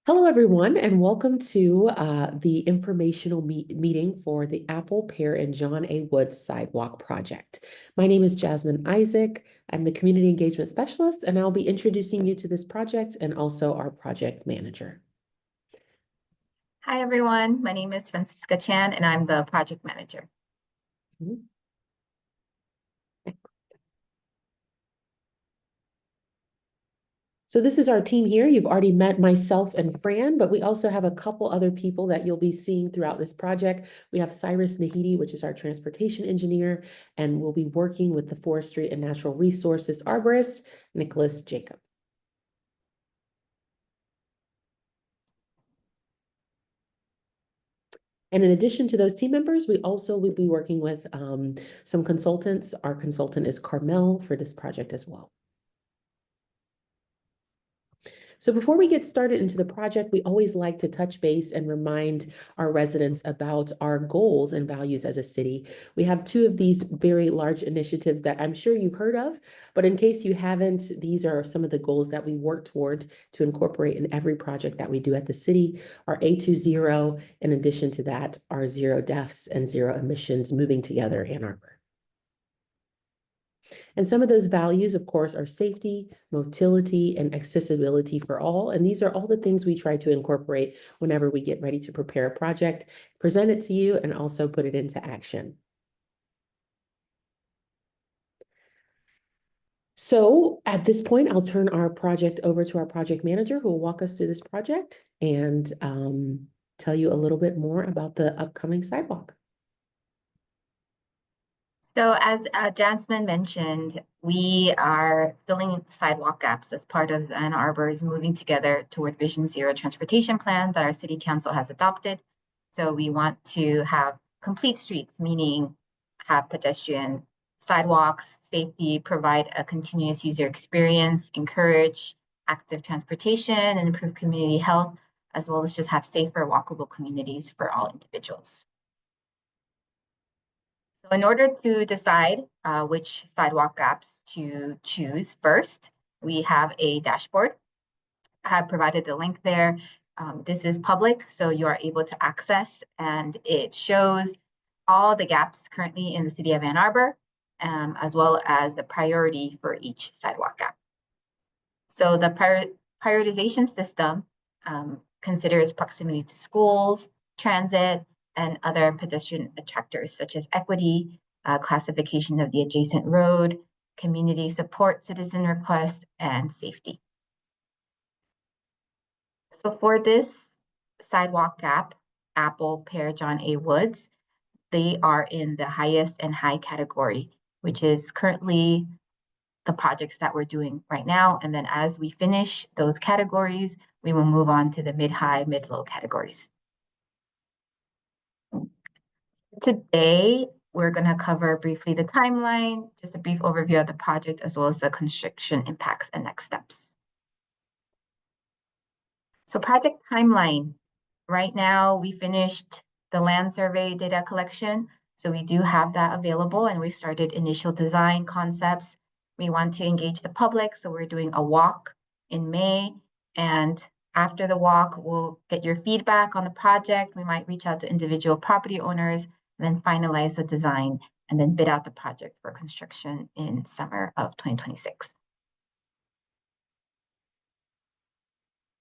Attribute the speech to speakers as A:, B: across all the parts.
A: Hello, everyone, and welcome to the informational meeting for the Apple, Pear, and John A. Woods Sidewalk project. My name is Jasmine Isaac. I'm the Community Engagement Specialist, and I'll be introducing you to this project and also our project manager.
B: Hi, everyone. My name is Francisca Chan, and I'm the project manager.
A: Mhm. So this is our team here. You've already met myself and Fran, but we also have a couple other people that you'll be seeing throughout this project. We have Cyrus Nahidi, which is our transportation engineer, and we'll be working with the Forestry and Natural Resources arborist, Nicholas Jacob. And in addition to those team members, we also will be working with some consultants. Our consultant is Carmel for this project as well. So before we get started into the project, we always like to touch base and remind our residents about our goals and values as a city. We have two of these very large initiatives that I'm sure you've heard of, but in case you haven't, these are some of the goals that we work toward to incorporate in every project that we do at the city. Our A20, in addition to that, our zero deaths and zero emissions moving together in Ann Arbor. And some of those values, of course, are safety, motility, and accessibility for all. And these are all the things we try to incorporate whenever we get ready to prepare a project, present it to you, and also put it into action. So at this point, I'll turn our project over to our project manager who will walk us through this project and tell you a little bit more about the upcoming sidewalk.
B: So as Jasmine mentioned, we are filling sidewalk gaps as part of Ann Arbor's moving together toward Vision Zero transportation plan that our city council has adopted. So we want to have complete streets, meaning have pedestrian sidewalks, safety, provide a continuous user experience, encourage active transportation, and improve community health, as well as just have safer, walkable communities for all individuals. So in order to decide which sidewalk gaps to choose first, we have a dashboard. I have provided the link there. This is public, so you are able to access, and it shows all the gaps currently in the city of Ann Arbor, as well as the priority for each sidewalk gap. So the prioritization system considers proximity to schools, transit, and other pedestrian attractors such as equity, classification of the adjacent road, community support, citizen requests, and safety. So for this sidewalk gap, Apple, Pear, John A. Woods, they are in the highest and high category, which is currently the projects that we're doing right now. And then as we finish those categories, we will move on to the mid-high, mid-low categories. Today, we're going to cover briefly the timeline, just a brief overview of the project, as well as the construction impacts and next steps. So project timeline. Right now, we finished the land survey data collection. So we do have that available, and we started initial design concepts. We want to engage the public, so we're doing a walk in May. And after the walk, we'll get your feedback on the project. We might reach out to individual property owners, and then finalize the design, and then bid out the project for construction in summer of 2026.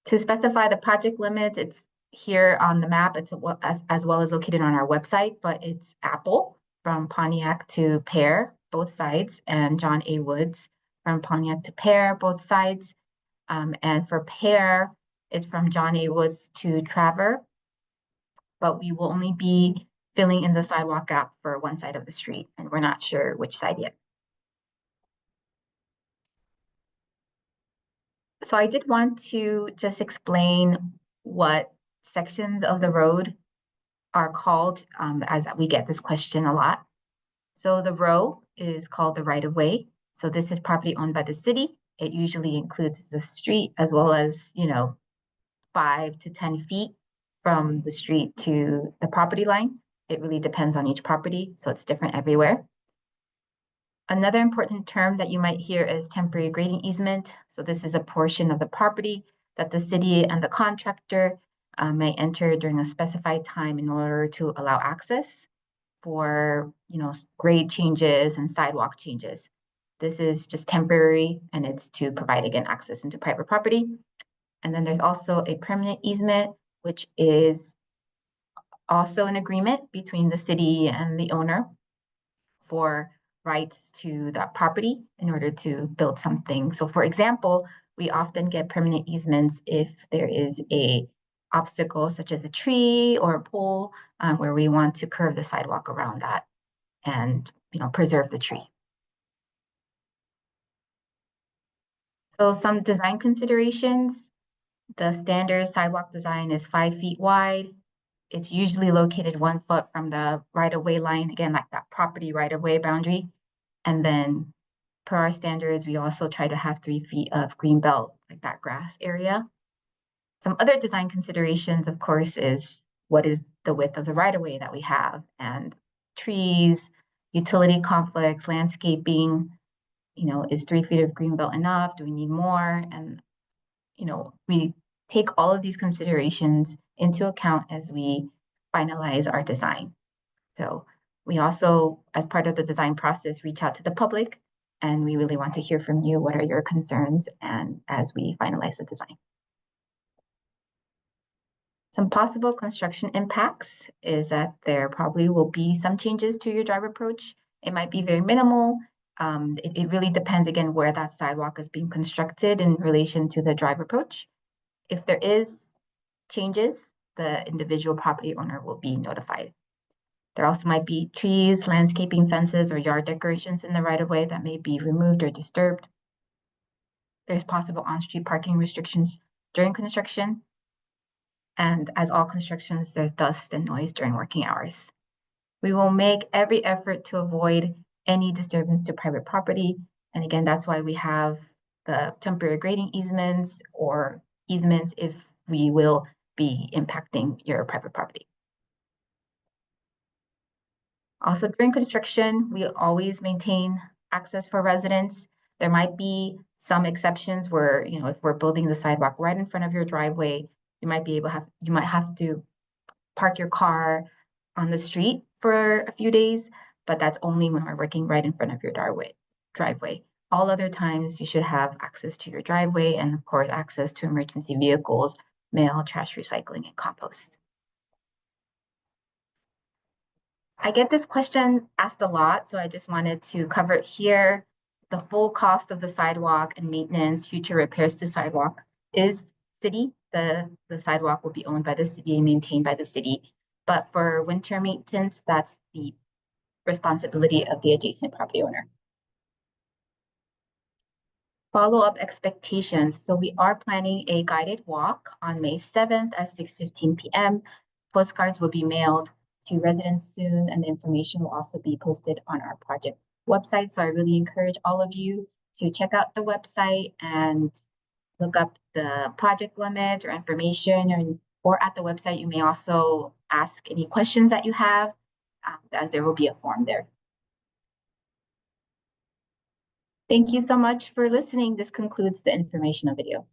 B: To specify the project limits, it's here on the map. It's as well as located on our website, but it's Apple from Pontiac to Pear, both sides, and John A. Woods from Pontiac to Pear, both sides. And for Pear, it's from John A. Woods to Traver, but we will only be filling in the sidewalk gap for one side of the street, and we're not sure which side yet. So I did want to just explain what sections of the road are called, as we get this question a lot. So the row is called the right-of-way. So this is property owned by the city. It usually includes the street as well as, 5 to 10 feet from the street to the property line. It really depends on each property, so it's different everywhere. Another important term that you might hear is temporary grading easement. So this is a portion of the property that the city and the contractor may enter during a specified time in order to allow access for, grade changes and sidewalk changes. This is just temporary, and it's to provide, again, access into private property. And then there's also a permanent easement, which is also an agreement between the city and the owner for rights to that property in order to build something. So for example, we often get permanent easements if there is a obstacle such as a tree or a pole where we want to curve the sidewalk around that and preserve the tree. So some design considerations. The standard sidewalk design is 5 feet wide. It's usually located 1 foot from the right-of-way line, again, like that property right-of-way boundary. And then per our standards, we also try to have 3 feet of green belt, like that grass area. Some other design considerations, of course, is what is the width of the right-of-way that we have, and trees, utility conflicts, landscaping, is 3 feet of green belt enough? Do we need more? And, we take all of these considerations into account as we finalize our design. So we also, as part of the design process, reach out to the public, and we really want to hear from you. What are your concerns? And as we finalize the design. Some possible construction impacts is that there probably will be some changes to your drive approach. It might be very minimal. It really depends, again, where that sidewalk is being constructed in relation to the drive approach. If there is changes, the individual property owner will be notified. There also might be trees, landscaping, fences, or yard decorations in the right-of-way that may be removed or disturbed. There's possible on-street parking restrictions during construction. And as all constructions, there's dust and noise during working hours. We will make every effort to avoid any disturbance to private property. And again, that's why we have the temporary grading easements or easements if we will be impacting your private property. Also, during construction, we always maintain access for residents. There might be some exceptions where, if we're building the sidewalk right in front of your driveway, you might have to park your car on the street for a few days, but that's only when we're working right in front of your driveway. All other times, you should have access to your driveway and, of course, access to emergency vehicles, mail, trash, recycling, and compost. I get this question asked a lot, so I just wanted to cover it here. The full cost of the sidewalk and maintenance, future repairs to sidewalk is city. The sidewalk will be owned by the city and maintained by the city. But for winter maintenance, that's the responsibility of the adjacent property owner. Follow-up expectations. So we are planning a guided walk on May 7th at 6:15 p.m. Postcards will be mailed to residents soon, and the information will also be posted on our project website. So I really encourage all of you to check out the website and look up the project limits or information, or at the website, you may also ask any questions that you have, as there will be a form there. Thank you so much for listening. This concludes the informational video.